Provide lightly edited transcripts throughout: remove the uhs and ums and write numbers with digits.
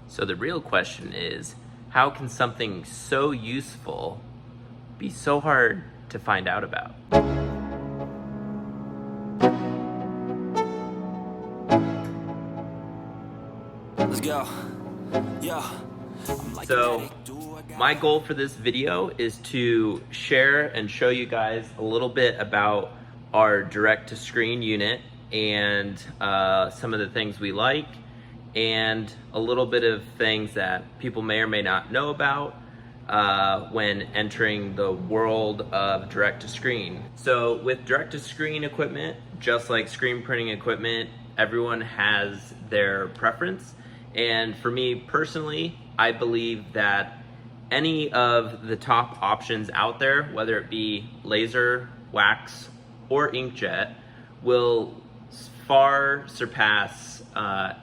So the real question is, how can something so useful be so hard to find out about? Let's go. Yeah. So my goal for this video is to share and show you guys a little bit about our direct-to-screen unit and some of the things we like, and a little bit of things that people may or may not know about when entering the world of direct-to-screen. So with direct-to-screen equipment, just like screen printing equipment, everyone has their preference. And for me personally, I believe that any of the top options out there, whether it be laser, wax, or inkjet, will far surpass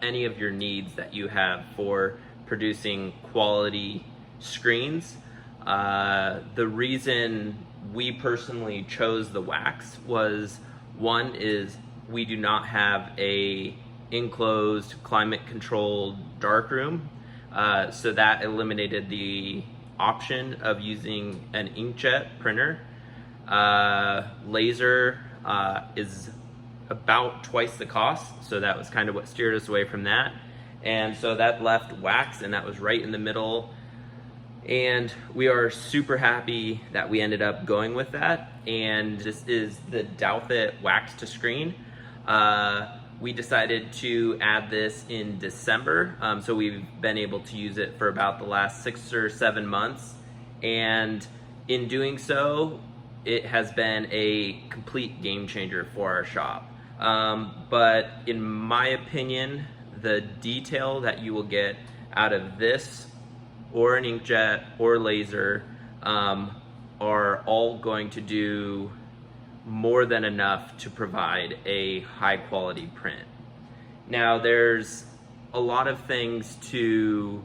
any of your needs that you have for producing quality screens. The reason we personally chose the wax was, one is we do not have a enclosed climate controlled darkroom, so that eliminated the option of using an inkjet printer. Laser is about twice the cost, so that was kind of what steered us away from that. And so that left wax, and that was right in the middle. And we are super happy that we ended up going with that. And this is the Douthit wax to screen. We decided to add this in December, so we've been able to use it for about the last 6 or 7 months. And in doing so, it has been a complete game changer for our shop. But in my opinion, the detail that you will get out of this or an inkjet or laser are all going to do more than enough to provide a high quality print. Now, there's a lot of things to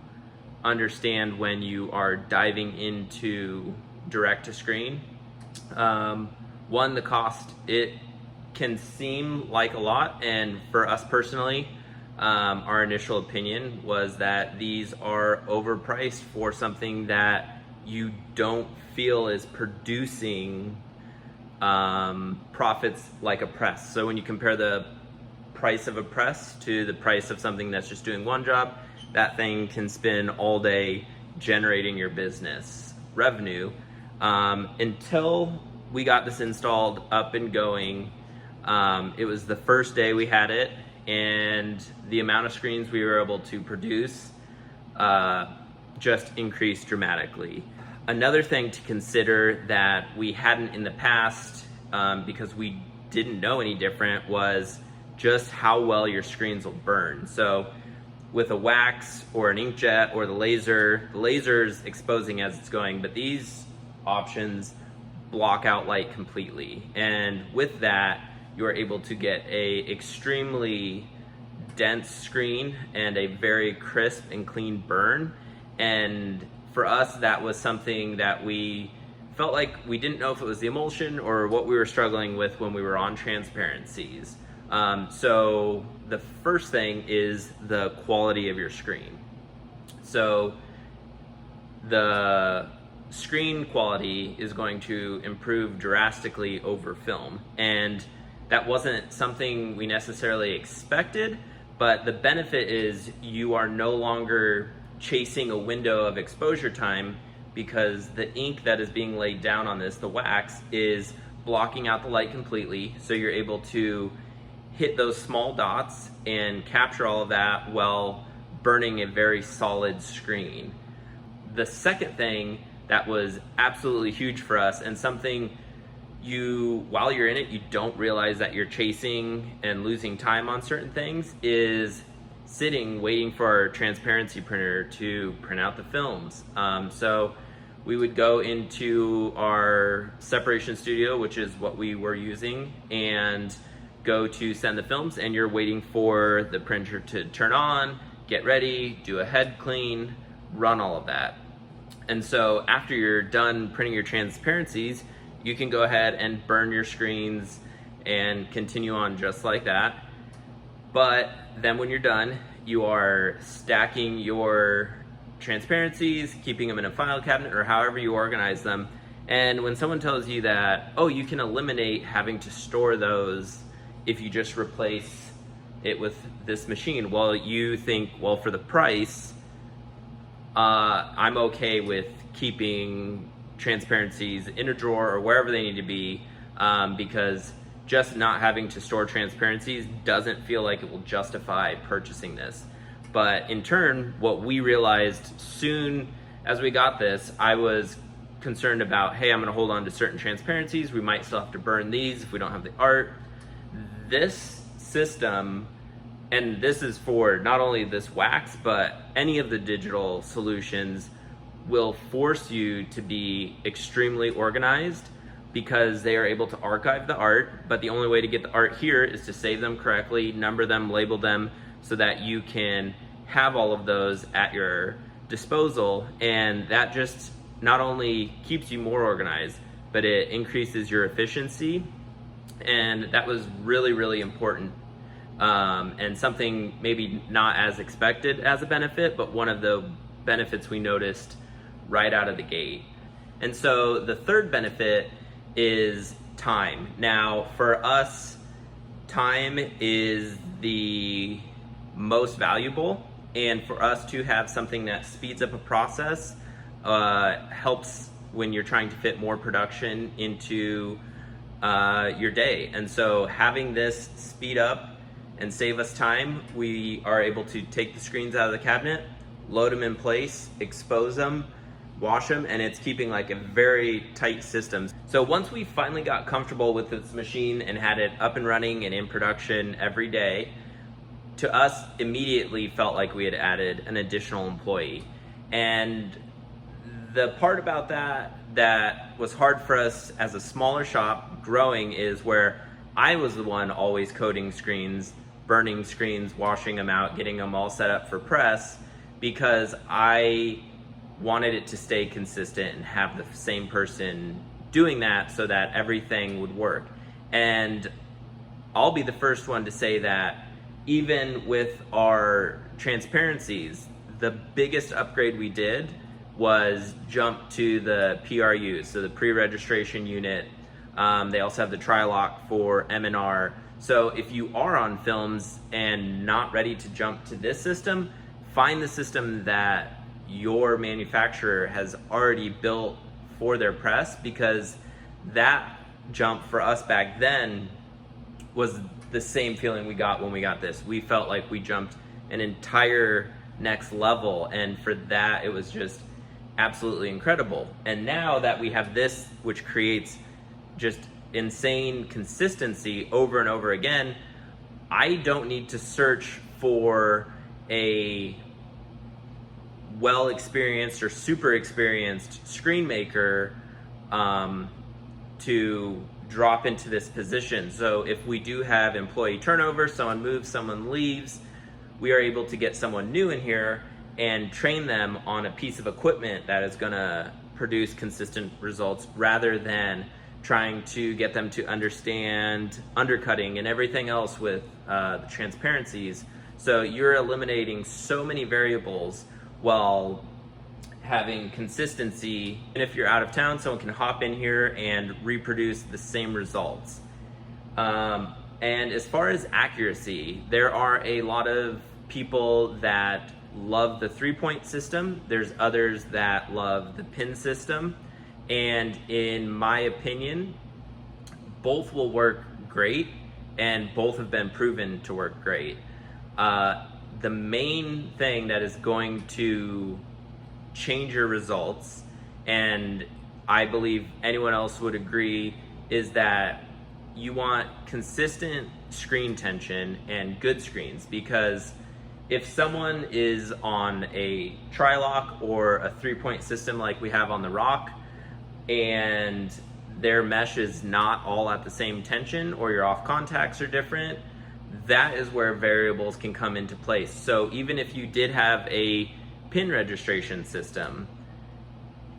understand when you are diving into direct to screen. One, the cost. It can seem like a lot, and for us personally, our initial opinion was that these are overpriced for something that you don't feel is producing profits like a press. So when you compare the price of a press to the price of something that's just doing one job, that thing can spin all day generating your business revenue. Until we got this installed, up and going, it was the first day we had it, and the amount of screens we were able to produce just increased dramatically. Another thing to consider that we hadn't in the past, because we didn't know any different, was just how well your screens will burn. So with a wax or an inkjet or the laser's exposing as it's going, but these options block out light completely. And with that, you're able to get a extremely dense screen and a very crisp and clean burn. And for us, that was something that we felt like we didn't know if it was the emulsion or what we were struggling with when we were on transparencies. So the first thing is the quality of your screen. So the screen quality is going to improve drastically over film, and that wasn't something we necessarily expected, but the benefit is you are no longer chasing a window of exposure time, because the ink that is being laid down on this, the wax, is blocking out the light completely, so you're able to hit those small dots and capture all of that while burning a very solid screen. The second thing that was absolutely huge for us, and something while you're in it, you don't realize that you're chasing and losing time on certain things, is sitting waiting for our transparency printer to print out the films. So we would go into our separation studio, which is what we were using, and go to send the films, and you're waiting for the printer to turn on, get ready, do a head clean, run all of that. And so after you're done printing your transparencies, you can go ahead and burn your screens and continue on just like that. But then when you're done, you are stacking your transparencies, keeping them in a file cabinet, or however you organize them. And when someone tells you that, oh, you can eliminate having to store those if you just replace it with this machine, well, you think, well, for the price, I'm okay with keeping transparencies in a drawer or wherever they need to be, because just not having to store transparencies doesn't feel like it will justify purchasing this. But in turn, what we realized soon as we got this, I was concerned about, hey, I'm gonna hold on to certain transparencies. We might still have to burn these if we don't have the art. This system, and this is for not only this wax, but any of the digital solutions, will force you to be extremely organized because they are able to archive the art, but the only way to get the art here is to save them correctly, number them, label them, so that you can have all of those at your disposal. And that just not only keeps you more organized, but it increases your efficiency. And that was really, really important. And something maybe not as expected as a benefit, but one of the benefits we noticed right out of the gate. And so the third benefit is time. Now, for us, time is the most valuable, and for us to have something that speeds up a process helps when you're trying to fit more production into your day. And so having this speed up and save us time, we are able to take the screens out of the cabinet, load them in place, expose them, wash them, and it's keeping like a very tight system. So once we finally got comfortable with this machine and had it up and running and in production every day, to us immediately felt like we had added an additional employee. And the part about that was hard for us as a smaller shop growing is where I was the one always coding screens, burning screens, washing them out, getting them all set up for press, because I wanted it to stay consistent and have the same person doing that so that everything would work. And I'll be the first one to say that even with our transparencies, the biggest upgrade we did was jump to the PRUs, so the pre-registration unit. They also have the tri-lock for M&R. So if you are on films and not ready to jump to this system, find the system that your manufacturer has already built for their press, because that jump for us back then was the same feeling we got when we got this. We felt like we jumped an entire next level, and for that it was just absolutely incredible. And now that we have this, which creates just insane consistency over and over again, I don't need to search for a well-experienced or super experienced screen maker to drop into this position. So if we do have employee turnover, someone moves, someone leaves, we are able to get someone new in here and train them on a piece of equipment that is gonna produce consistent results, rather than trying to get them to understand undercutting and everything else with the transparencies. So you're eliminating so many variables while having consistency. And if you're out of town, someone can hop in here and reproduce the same results. And as far as accuracy, there are a lot of people that love the 3-point system. There's others that love the pin system. And in my opinion, both will work great, and both have been proven to work great. The main thing that is going to change your results, and I believe anyone else would agree, is that you want consistent screen tension and good screens. Because if someone is on a tri-lock or a 3-point system like we have on the Rock, and their mesh is not all at the same tension, or your off contacts are different, that is where variables can come into place. So even if you did have a pin registration system,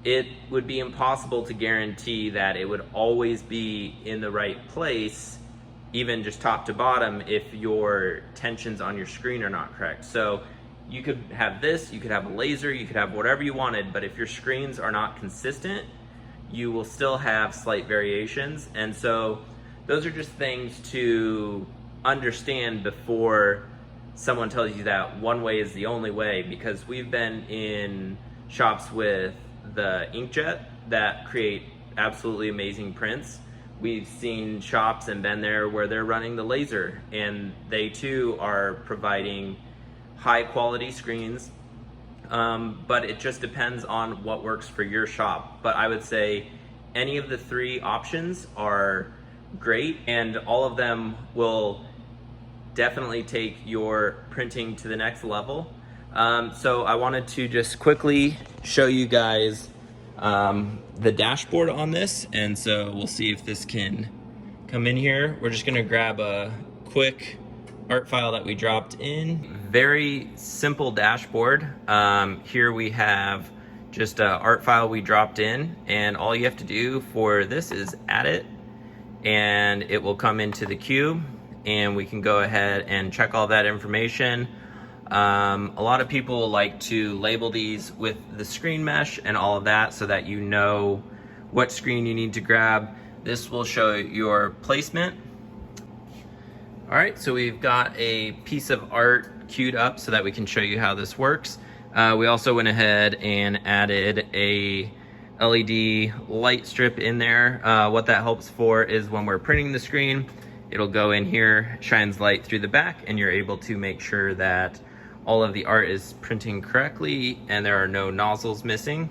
it would be impossible to guarantee that it would always be in the right place even just top to bottom if your tensions on your screen are not correct. So you could have this, you could have a laser, you could have whatever you wanted, but if your screens are not consistent, you will still have slight variations. And so those are just things to understand before someone tells you that one way is the only way, because we've been in shops with the inkjet that create absolutely amazing prints. We've seen shops and been there where they're running the laser, and they too are providing high quality screens. But it just depends on what works for your shop. But I would say any of the three options are great, and all of them will definitely take your printing to the next level. So I wanted to just quickly show you guys the dashboard on this, and so we'll see if this can come in here. We're just gonna grab a quick art file that we dropped in. Very simple dashboard. Here we have just an art file we dropped in, and all you have to do for this is add it, and it will come into the cube, and we can go ahead and check all that information. A lot of people like to label these with the screen mesh and all of that so that you know what screen you need to grab. This will show your placement. All right, so we've got a piece of art queued up so that we can show you how this works. We also went ahead and added a LED light strip in there. What that helps for is when we're printing the screen, it'll go in here, shines light through the back, and you're able to make sure that all of the art is printing correctly and there are no nozzles missing.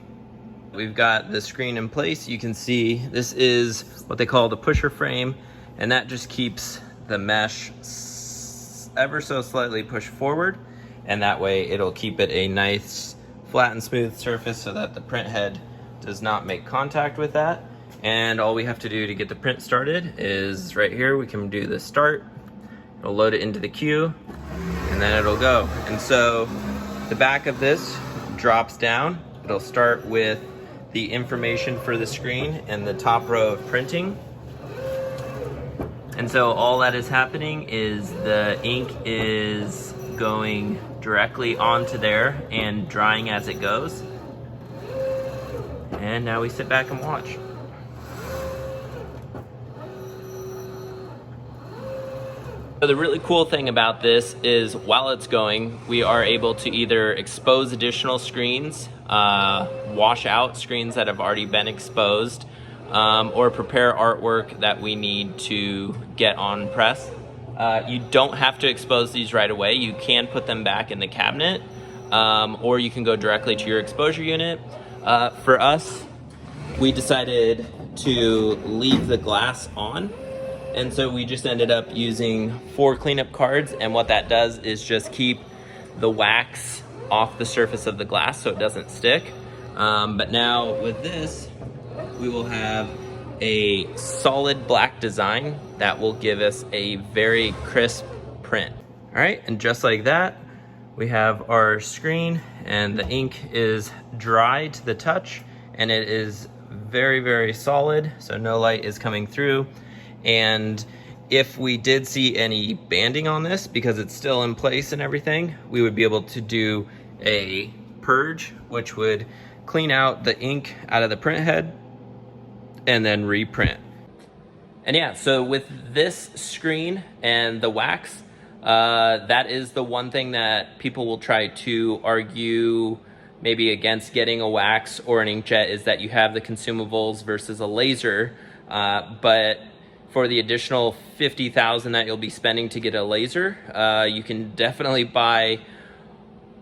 We've got the screen in place. You can see this is what they call the pusher frame, and that just keeps the mesh ever so slightly pushed forward, and that way it'll keep it a nice flat and smooth surface so that the print head does not make contact with that. And all we have to do to get the print started is right here. We can do the start. It'll load it into the queue, and then it'll go. And so the back of this drops down. It'll start with the information for the screen and the top row of printing. And so all that is happening is the ink is going directly onto there and drying as it goes. And now we sit back and watch. So the really cool thing about this is while it's going, we are able to either expose additional screens, wash out screens that have already been exposed, or prepare artwork that we need to get on press. You don't have to expose these right away. You can put them back in the cabinet, or you can go directly to your exposure unit. For us, we decided to leave the glass on. And so we just ended up using 4 cleanup cards, and what that does is just keep the wax off the surface of the glass so it doesn't stick. But now with this, we will have a solid black design that will give us a very crisp print. All right, and just like that, we have our screen, and the ink is dry to the touch, and it is very, very solid, so no light is coming through. And if we did see any banding on this, because it's still in place and everything, we would be able to do a purge, which would clean out the ink out of the print head and then reprint. And yeah, so with this screen and the wax, that is the one thing that people will try to argue maybe against getting a wax or an inkjet, is that you have the consumables versus a laser. But for the additional $50,000 that you'll be spending to get a laser, you can definitely buy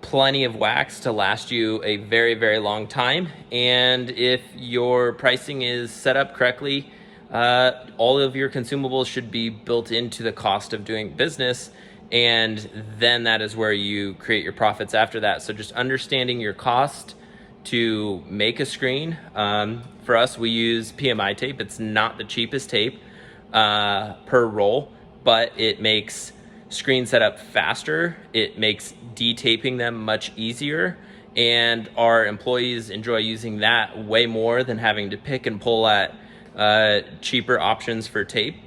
plenty of wax to last you a very, very long time. And if your pricing is set up correctly, all of your consumables should be built into the cost of doing business, and then that is where you create your profits after that. So just understanding your cost to make a screen. For us, we use PMI tape. It's not the cheapest tape per roll, but it makes screen setup faster. It makes detaping them much easier, and our employees enjoy using that way more than having to pick and pull at cheaper options for tape.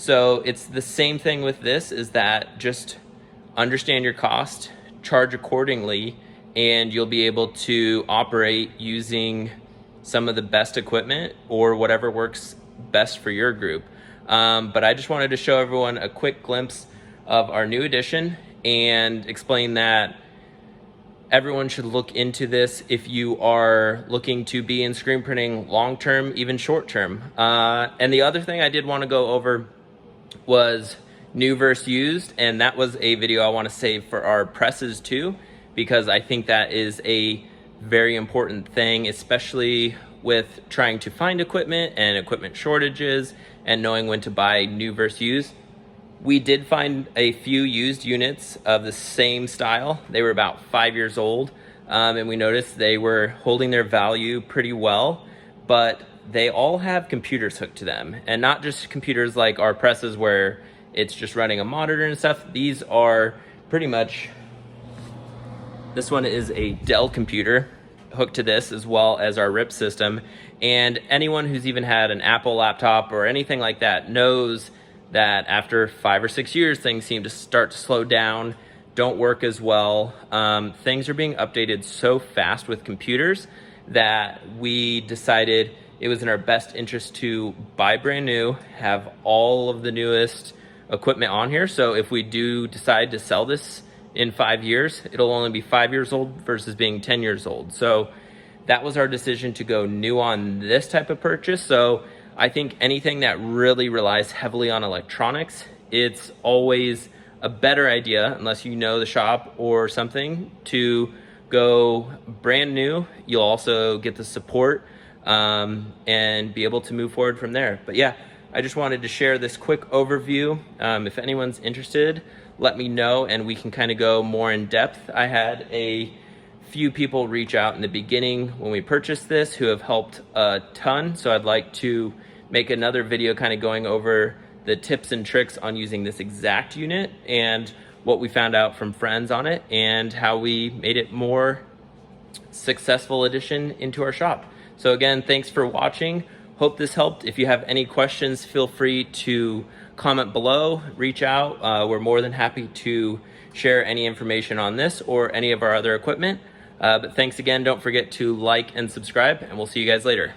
So it's the same thing with this, is that just understand your cost, charge accordingly, and you'll be able to operate using some of the best equipment or whatever works best for your group. But I just wanted to show everyone a quick glimpse of our new edition and explain that everyone should look into this if you are looking to be in screen printing long-term, even short-term. And the other thing I did want to go over was new versus used, and that was a video I want to save for our presses too, because I think that is a very important thing, especially with trying to find equipment and equipment shortages and knowing when to buy new versus used. We did find a few used units of the same style. They were about 5 years old, and we noticed they were holding their value pretty well, but they all have computers hooked to them, and not just computers like our presses where it's just running a monitor and stuff. These are pretty much, this one is a Dell computer hooked to this, as well as our RIP system. And anyone who's even had an Apple laptop or anything like that knows that after 5 or 6 years, things seem to start to slow down, don't work as well. Things are being updated so fast with computers that we decided it was in our best interest to buy brand new, have all of the newest equipment on here. So if we do decide to sell this in 5 years, it'll only be 5 years old versus being 10 years old. So that was our decision to go new on this type of purchase. So I think anything that really relies heavily on electronics, it's always a better idea, unless you know the shop or something, to go brand new. You'll also get the support and be able to move forward from there. But yeah, I just wanted to share this quick overview. If anyone's interested, let me know and we can kind of go more in depth. I had a few people reach out in the beginning when we purchased this who have helped a ton, so I'd like to make another video kind of going over the tips and tricks on using this exact unit and what we found out from friends on it and how we made it more successful addition into our shop. So again, thanks for watching. Hope this helped. If you have any questions, feel free to comment below, reach out. We're more than happy to share any information on this or any of our other equipment. But thanks again. Don't forget to like and subscribe, and we'll see you guys later.